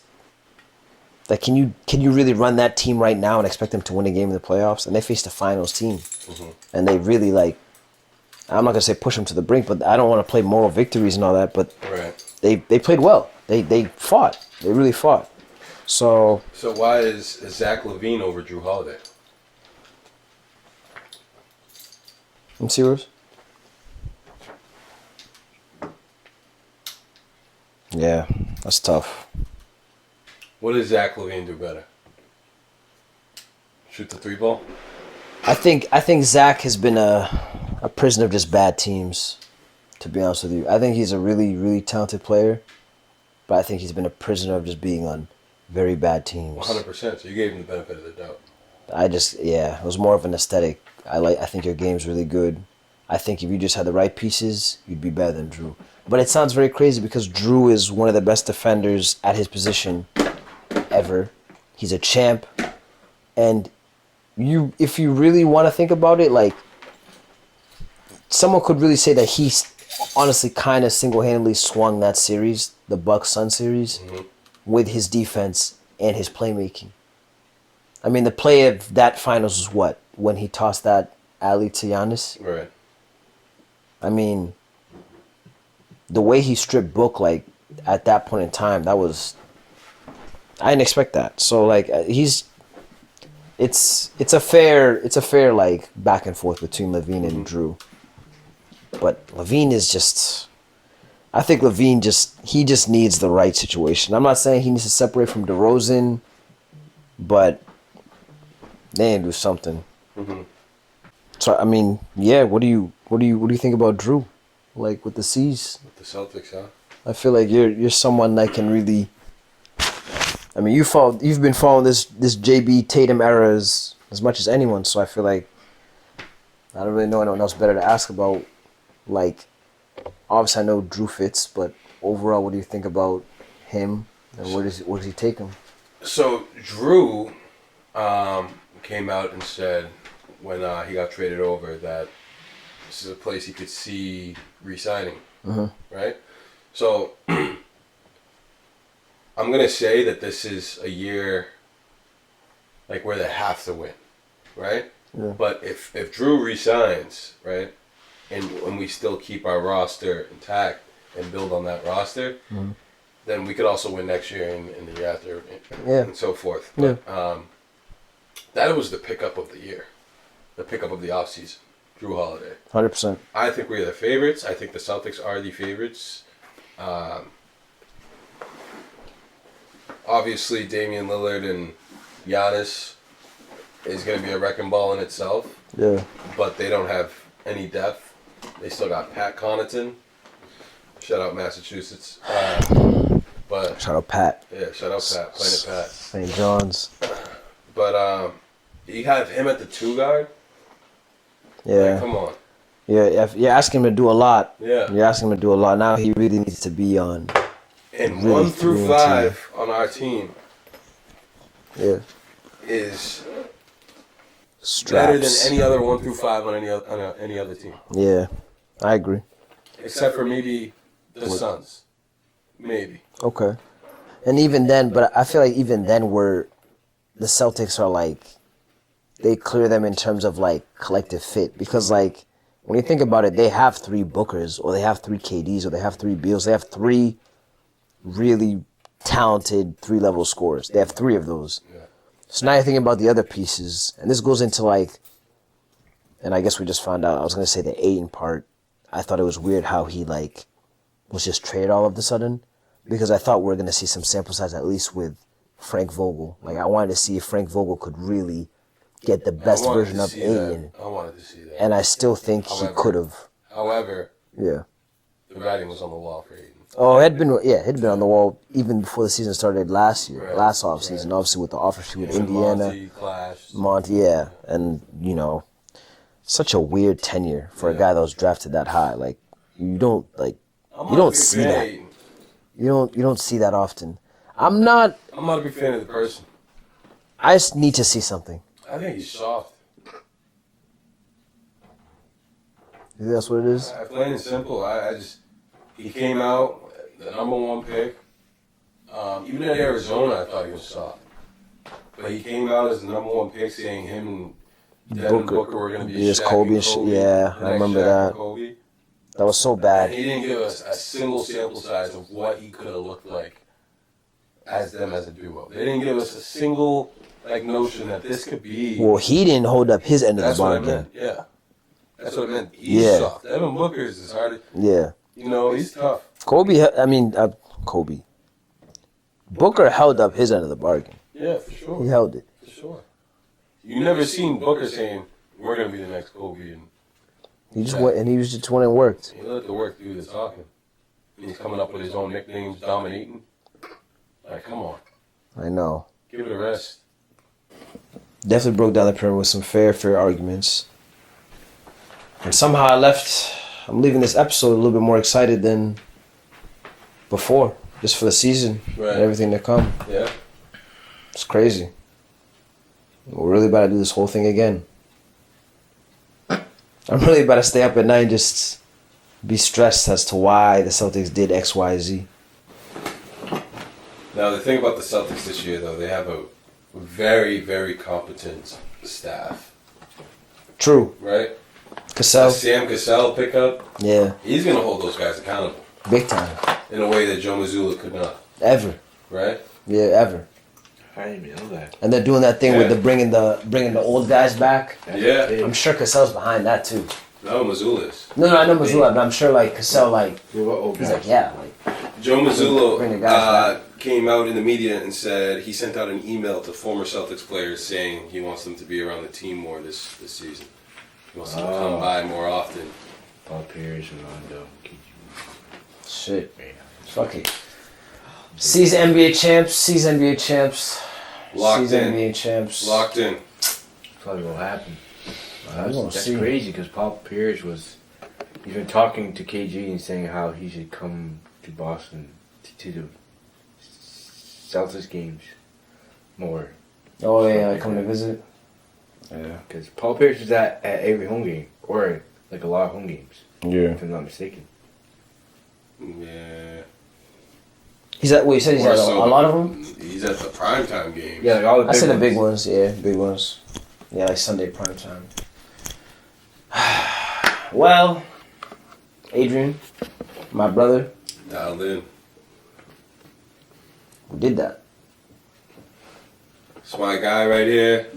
S1: like, can you really run that team right now and expect them to win a game in the playoffs? And they faced a finals team. And they really like, I'm not gonna say push them to the brink, but I don't want to play moral victories and all that, but they played well. They fought. They really fought. So
S2: why is Zach LaVine over Jrue Holiday?
S1: I'm serious. Yeah, that's tough.
S2: What does Zach LaVine do better? Shoot the 3-ball?
S1: I think Zach has been a prisoner of just bad teams, to be honest with you. I think he's a really, really talented player, but I think he's been a prisoner of just being on very bad teams.
S2: 100%. So you gave him the benefit of the doubt.
S1: It was more of an aesthetic. I think your game's really good. I think if you just had the right pieces, you'd be better than Jrue. But it sounds very crazy because Jrue is one of the best defenders at his position ever. He's a champ. And if you really want to think about it, like, someone could really say that he's honestly kind of single-handedly swung that series, the Bucks-Sun series, with his defense and his playmaking. I mean, the play of that finals was what? When he tossed that alley to Giannis?
S2: Right. I
S1: mean, the way he stripped Book, like, at that point in time, that was... I didn't expect that. So, like, it's a fair like back and forth between LaVine and Jrue. But LaVine is just, I think LaVine just needs the right situation. I'm not saying he needs to separate from DeRozan, but they need to do something. So I mean, yeah. What do you think about Jrue? Like with the C's?
S2: With the Celtics, huh?
S1: I feel like you're someone that can really. I mean, you've been following this JB Tatum era as much as anyone, so I feel like I don't really know anyone else better to ask about. Like, obviously I know Jrue fits, but overall, what do you think about him, and where does he take him?
S2: So Jrue came out and said when he got traded over that this is a place he could see re-signing, right? So I'm going to say that this is a year like where they have to win, right?
S1: Yeah.
S2: But if Jrue resigns, right, and we still keep our roster intact and build on that roster, then we could also win next year and the year after and so forth. But that was the pickup of the year, the pickup of the offseason, Jrue Holiday.
S1: 100%.
S2: I think we're the favorites. I think the Celtics are the favorites. Obviously, Damian Lillard and Giannis is going to be a wrecking ball in itself.
S1: Yeah.
S2: But they don't have any depth. They still got Pat Connaughton. Shout out Massachusetts. But
S1: shout out Pat.
S2: Yeah, shout out Pat. Planet Pat.
S1: St. John's.
S2: But you have him at the 2 guard.
S1: Yeah.
S2: Like, come on.
S1: Yeah, you're asking him to do a lot.
S2: Yeah.
S1: You're asking him to do a lot. Now he really needs to be on.
S2: And
S1: really
S2: 1 through 5 on our team.
S1: Yeah.
S2: Is
S1: straps.
S2: Better than any other 1 through 5 on any other team.
S1: Yeah, I agree.
S2: Except for maybe the Suns. Maybe.
S1: Okay. And even then, but I feel like even then the Celtics are like, they clear them in terms of like collective fit. Because like, when you think about it, they have 3 Bookers, or they have 3 KDs, or they have 3 Beals. They have 3 really talented 3-level scorers. They have 3 of those.
S2: Yeah.
S1: So now you're thinking about the other pieces, and this goes into like, and I guess we just found out, I was going to say the Ayton part. I thought it was weird how he like was just traded all of a sudden, because I thought we were going to see some sample size at least with Frank Vogel. Like, I wanted to see if Frank Vogel could really get the best version of Alien.
S2: I wanted to see that.
S1: And I still think he could have.
S2: However,
S1: yeah,
S2: the writing was on the wall for Aiden.
S1: Oh, it had been on the wall even before the season started last year,
S2: Right,
S1: last offseason, obviously with the offer sheet with
S2: Yeah,
S1: Indiana. Monty, yeah. And, you know, such a weird tenure for a guy that was drafted that high. Like, you don't see that. You don't see that often. I'm not
S2: a big fan of the person.
S1: I just need to see something.
S2: I think he's soft.
S1: You think that's what it is?
S2: Plain and simple. He came out, the number 1 pick. Even in Arizona, I thought he was soft. But he came out as the number 1 pick, saying him and Devin Booker were going to be
S1: Shaq Kobe and Kobe. Yeah, I remember that. That was so bad.
S2: And he didn't give us a single sample size of what he could have looked like as them as a duo. They didn't give us a single notion that this could be.
S1: Well, he didn't hold up his end of the bargain.
S2: Yeah, that's what I meant. He's soft. Devin Booker is as hard.
S1: Yeah.
S2: You know, he's tough.
S1: Kobe. Booker held up his end of the bargain.
S2: Yeah, for sure.
S1: He held it.
S2: For sure. You never seen Booker saying, "We're gonna be the next Kobe," and
S1: he just went, and he was just when it worked.
S2: He let the work do the talking. And he's coming up with his own nicknames, dominating. Like, come on.
S1: I know.
S2: Give it a rest.
S1: Definitely broke down the perimeter with some fair arguments. And somehow I'm leaving this episode a little bit more excited than before, just for the season and everything to come.
S2: Yeah.
S1: It's crazy. We're really about to do this whole thing again. I'm really about to stay up at night and just be stressed as to why the Celtics did X, Y, Z.
S2: Now, the thing about the Celtics this year, though, they have a very, very competent staff.
S1: True.
S2: Right?
S1: Cassell.
S2: Sam Cassell pickup.
S1: Yeah.
S2: He's going to hold those guys accountable.
S1: Big time.
S2: In a way that Joe Mazzulla could not.
S1: Ever.
S2: Right?
S1: Yeah, ever.
S3: I didn't even know that.
S1: And they're doing that thing with the bringing the old guys back.
S2: Yeah.
S1: I'm sure Cassell's behind that too.
S2: No, Mazzulla is.
S1: No, I know Mazzulla, but I'm sure Cassell
S3: he's
S1: like, yeah.
S2: Joe Mazzulla came out in the media and said he sent out an email to former Celtics players saying he wants them to be around the team more this season. He wants them to come by more often.
S3: Paul Pierce and Rondo.
S1: Shit. Fuck it. Season NBA champs.
S2: Locked in.
S1: NBA champs.
S2: Locked in.
S3: That's probably what happened. That's
S1: see.
S3: crazy because Paul Pierce he's been talking to KG and saying how he should come to Boston to the Celtics games more.
S1: Oh yeah, come to visit.
S3: Yeah, because Paul Pierce is at every home game or a lot of home games.
S1: Yeah,
S3: if I'm not mistaken.
S2: Yeah.
S1: He's at. Wait, you said he's at a lot of them.
S2: He's at the primetime games.
S3: Yeah, all the big
S1: I said
S3: ones.
S1: the big ones. Yeah, big ones. Yeah, Sunday primetime. Well, Adrian, my brother,
S2: Dialed in.
S1: we did that.
S2: That's my guy right here.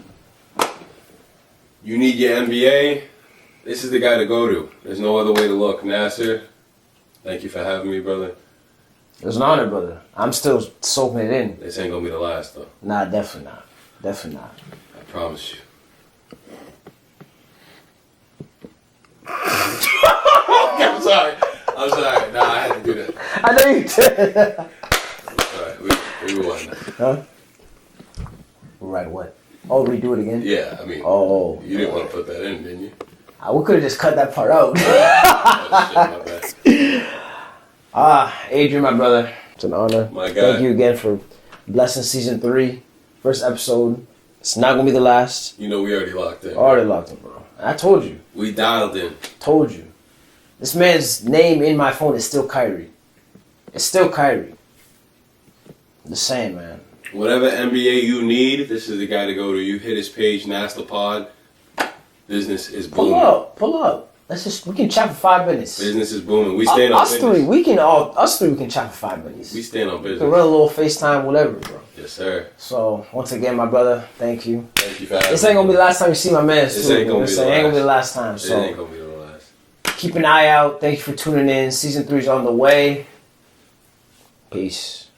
S2: You need your NBA? This is the guy to go to. There's no other way to look. Nasser, thank you for having me, brother.
S1: It was an honor, brother. I'm still soaking it in.
S2: This ain't gonna be the last, though.
S1: Nah, definitely not. Definitely not.
S2: I promise you. I'm sorry. Nah, I had to do that.
S1: I know you did.
S2: Alright, we rewind.
S1: Huh? Right, what? Oh, redo it again?
S2: Yeah, I mean,
S1: Oh.
S2: you didn't want to put that in, didn't you?
S1: We could have just cut that part out.
S2: Oh, shit, my bad.
S1: Adrian, my brother. It's an honor.
S2: My guy.
S1: Thank you again for blessing season 3. First episode. It's not going to be the last.
S2: You know we already locked in.
S1: Already locked in, bro. I told you.
S2: We dialed in.
S1: Told you. This man's name in my phone is still Kyrie. It's still Kyrie. The same, man.
S2: Whatever NBA you need, this is the guy to go to. You hit his page, nassthepod. Business is booming.
S1: Pull up. We can chat for 5 minutes.
S2: Business is booming. We stand on
S1: us
S2: business.
S1: Us three, we can chat for 5 minutes.
S2: We stand on
S1: We
S2: business.
S1: can run a little FaceTime, whatever, bro.
S2: Yes, sir.
S1: So, once again, my brother, thank you.
S2: Thank you for having me.
S1: This ain't gonna be the last time you see my man.
S2: This ain't gonna be the
S1: last time.
S2: It
S1: So,
S2: ain't gonna be the last.
S1: keep an eye out. Thank you for tuning in. Season 3 is on the way. Peace.